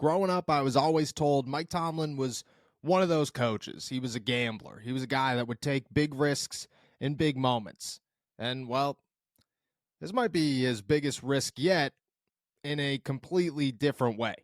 growing up, I was always told Mike Tomlin was one of those coaches. He was a gambler. He was a guy that would take big risks in big moments. And, well, this might be his biggest risk yet in a completely different way.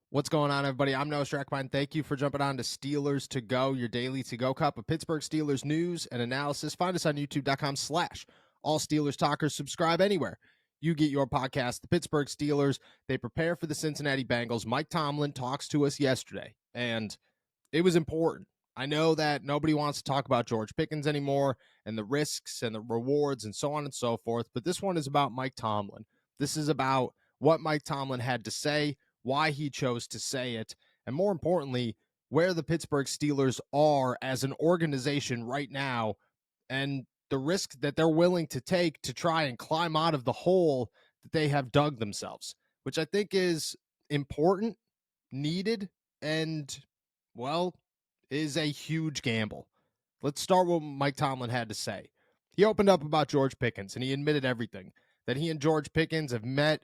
What's going on, everybody? I'm Noah Strackmine. Thank you for jumping on to Steelers To Go, your daily to-go cup of Pittsburgh Steelers news and analysis. Find us on youtube.com/all Steelers talkers. Subscribe anywhere you get your podcast. The Pittsburgh Steelers, they prepare for the Cincinnati Bengals. Mike Tomlin talks to us yesterday, and it was important. I know that nobody wants to talk about George Pickens anymore and the risks and the rewards and so on and so forth, but this one is about Mike Tomlin. This is about what Mike Tomlin had to say, why he chose to say it, and more importantly, where the Pittsburgh Steelers are as an organization right now and the risk that they're willing to take to try and climb out of the hole that they have dug themselves, which I think is important, needed, and, well, is a huge gamble. Let's start with what Mike Tomlin had to say. He opened up about George Pickens, and he admitted everything, that he and George Pickens have met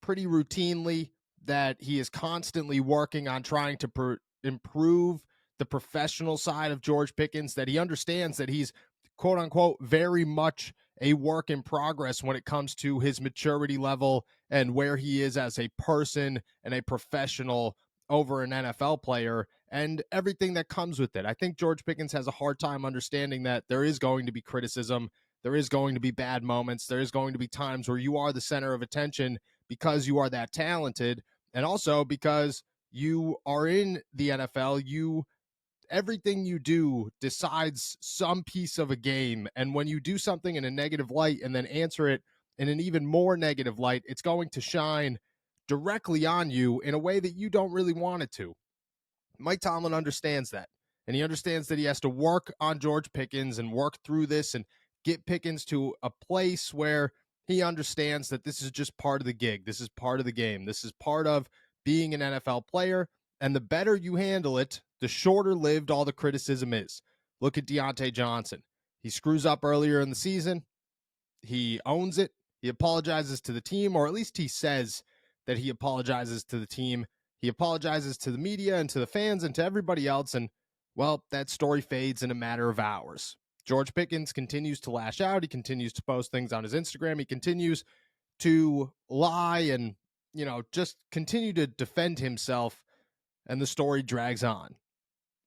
pretty routinely, that he is constantly working on trying to improve the professional side of George Pickens, that he understands that he's, quote unquote, very much a work in progress when it comes to his maturity level and where he is as a person and a professional over an NFL player and everything that comes with it. I think George Pickens has a hard time understanding that there is going to be criticism. There is going to be bad moments. There is going to be times where you are the center of attention because you are that talented, and also because you are in the NFL. Everything you do decides some piece of a game, and when you do something in a negative light and then answer it in an even more negative light, it's going to shine directly on you in a way that you don't really want it to. Mike Tomlin understands that, and he understands that he has to work on George Pickens and work through this and get Pickens to a place where he understands that this is just part of the gig. This is part of the game. This is part of being an NFL player, and the better you handle it, the shorter lived all the criticism is. Look at Deontay Johnson. He screws up earlier in the season. He owns it. He apologizes to the team, or at least he says that he apologizes to the team. He apologizes to the media and to the fans and to everybody else, and, well, that story fades in a matter of hours. George Pickens continues to lash out. He continues to post things on his Instagram. He continues to lie and, just continue to defend himself, and the story drags on.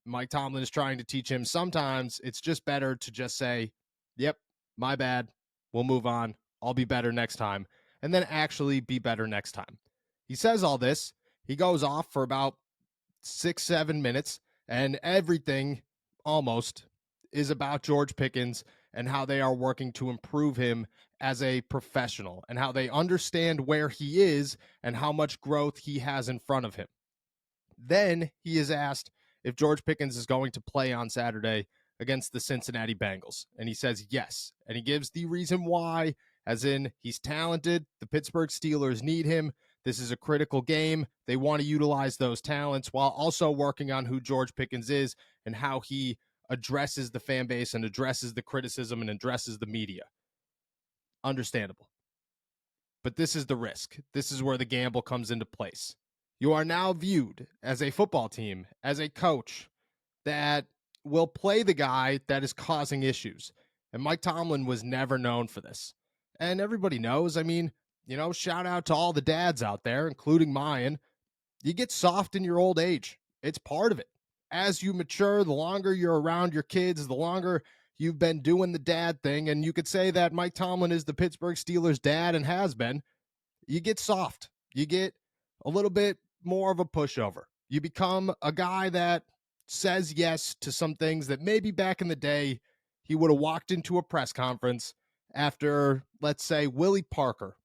Mike Tomlin is trying to teach him sometimes it's just better to just say, yep, my bad. We'll move on. I'll be better next time. And then actually be better next time. He says all this. He goes off for about 6-7 minutes, and everything almost is about George Pickens and how they are working to improve him as a professional and how they understand where he is and how much growth he has in front of him. Then he is asked if George Pickens is going to play on Saturday against the Cincinnati Bengals, and he says yes, and he gives the reason why, as in he's talented, the Pittsburgh Steelers need him, this is a critical game, they want to utilize those talents while also working on who George Pickens is and how he addresses the fan base and addresses the criticism and addresses the media. Understandable. But this is the risk. This is where the gamble comes into place. You are now viewed as a football team, as a coach that will play the guy that is causing issues. And Mike Tomlin was never known for this. And everybody knows, shout out to all the dads out there, including mine. You get soft in your old age. It's part of it. As you mature, the longer you're around your kids, the longer you've been doing the dad thing. And you could say that Mike Tomlin is the Pittsburgh Steelers dad and has been. You get soft. You get a little bit more of a pushover. You become a guy that says yes to some things that maybe back in the day he would have walked into a press conference after, let's say, Willie Parker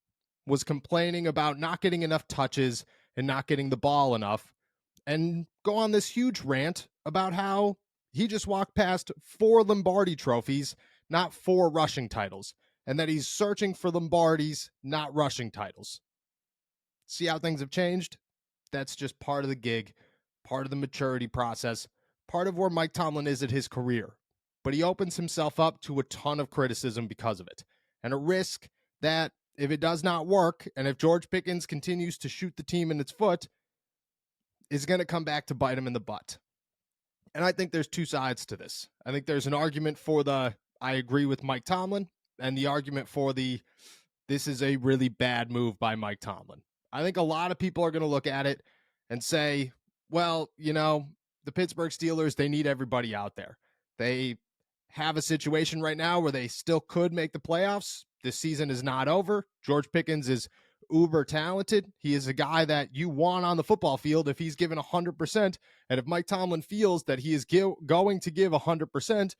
was complaining about not getting enough touches and not getting the ball enough, and go on this huge rant about how he just walked past 4 Lombardi trophies, not 4 rushing titles, and that he's searching for Lombardis, not rushing titles. See how things have changed? That's just part of the gig, part of the maturity process, part of where Mike Tomlin is at his career. but he opens himself up to a ton of criticism because of it, and a risk that if it does not work, and if George Pickens continues to shoot the team in its foot, is going to come back to bite him in the butt. And I think there's two sides to this. I think there's an argument for the I agree with Mike Tomlin, and the argument for the this is a really bad move by Mike Tomlin. I think a lot of people are going to look at it and say, well, the Pittsburgh Steelers, they need everybody out there. They have a situation right now where they still could make the playoffs. This season is not over. George Pickens is uber talented. He is a guy that you want on the football field if he's given 100%. And if Mike Tomlin feels that he is going to give 100%,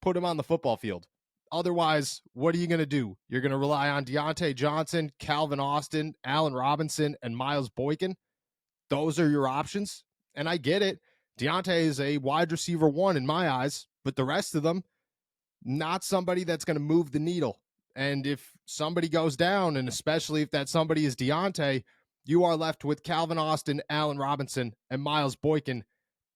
put him on the football field. Otherwise, what are you going to do? You're going to rely on Deontay Johnson, Calvin Austin, Allen Robinson, and Miles Boykin. Those are your options. And I get it. Deontay is a wide receiver 1 in my eyes, but the rest of them, not somebody that's going to move the needle. And if somebody goes down, and especially if that somebody is Deontay, you are left with Calvin Austin, Allen Robinson, and Miles Boykin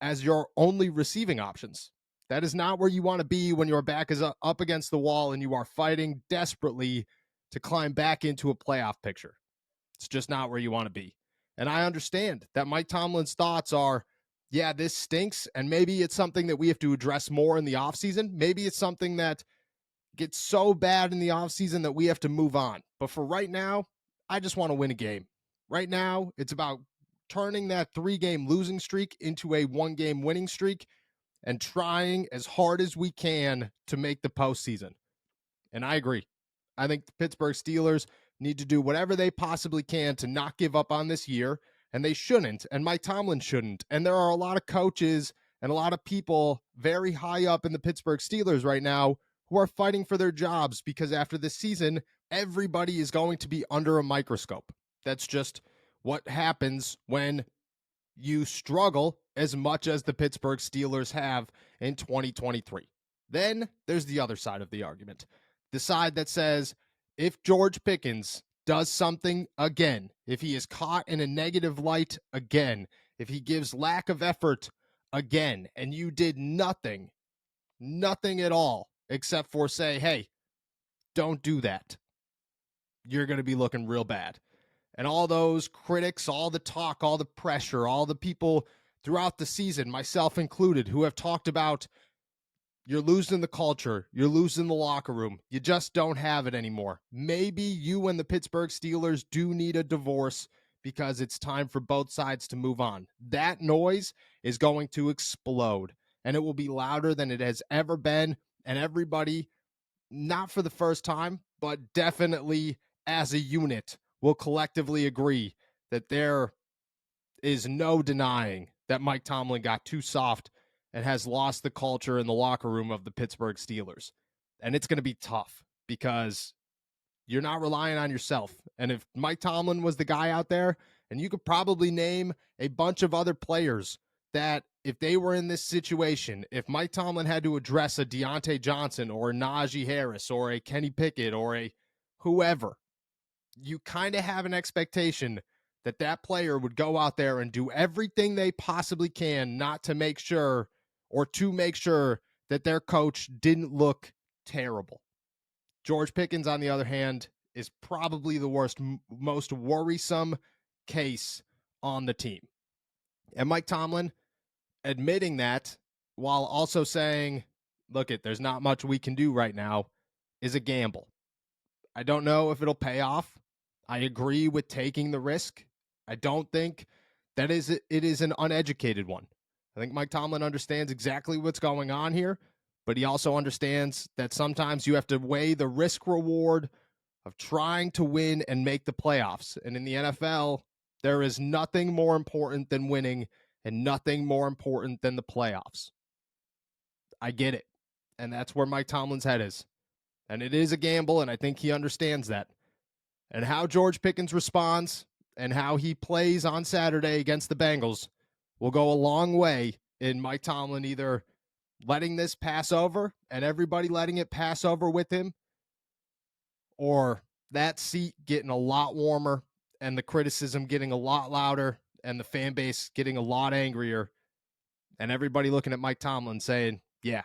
as your only receiving options. That is not where you want to be when your back is up against the wall and you are fighting desperately to climb back into a playoff picture. It's just not where you want to be. And I understand that Mike Tomlin's thoughts are, yeah, this stinks, and maybe it's something that we have to address more in the offseason. Maybe it's something that gets so bad in the offseason that we have to move on. But for right now, I just want to win a game. Right now, it's about turning that 3-game losing streak into a 1-game winning streak and trying as hard as we can to make the postseason. And I agree. I think the Pittsburgh Steelers need to do whatever they possibly can to not give up on this year, and they shouldn't, and Mike Tomlin shouldn't. And there are a lot of coaches and a lot of people very high up in the Pittsburgh Steelers right now who are fighting for their jobs because after this season, everybody is going to be under a microscope. That's just what happens when you struggle as much as the Pittsburgh Steelers have in 2023. Then there's the other side of the argument. The side that says if George Pickens does something again, if he is caught in a negative light again, if he gives lack of effort again, and you did nothing at all, except for say, hey, don't do that, you're going to be looking real bad. And all those critics, all the talk, all the pressure, all the people throughout the season, myself included, who have talked about you're losing the culture, you're losing the locker room, you just don't have it anymore. Maybe you and the Pittsburgh Steelers do need a divorce because it's time for both sides to move on. That noise is going to explode, and it will be louder than it has ever been, and everybody, not for the first time, but definitely as a unit, will collectively agree that there is no denying that Mike Tomlin got too soft and has lost the culture in the locker room of the Pittsburgh Steelers. And it's going to be tough because you're not relying on yourself. And if Mike Tomlin was the guy out there, and you could probably name a bunch of other players that if they were in this situation, if Mike Tomlin had to address a Deontay Johnson or a Najee Harris or a Kenny Pickett or a whoever, you kind of have an expectation that that player would go out there and do everything they possibly can not to make sure or to make sure that their coach didn't look terrible. George Pickens, on the other hand, is probably the most worrisome case on the team. And Mike Tomlin admitting that while also saying, look, there's not much we can do right now, is a gamble. I don't know if it'll pay off. I agree with taking the risk. I don't think that it is an uneducated one. I think Mike Tomlin understands exactly what's going on here, but he also understands that sometimes you have to weigh the risk reward of trying to win and make the playoffs. And in the NFL, there is nothing more important than winning and nothing more important than the playoffs. I get it. And that's where Mike Tomlin's head is. And it is a gamble, and I think he understands that. And how George Pickens responds and how he plays on Saturday against the Bengals will go a long way in Mike Tomlin either letting this pass over and everybody letting it pass over with him, or that seat getting a lot warmer and the criticism getting a lot louder and the fan base getting a lot angrier and everybody looking at Mike Tomlin saying, yeah,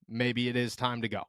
maybe it is time to go.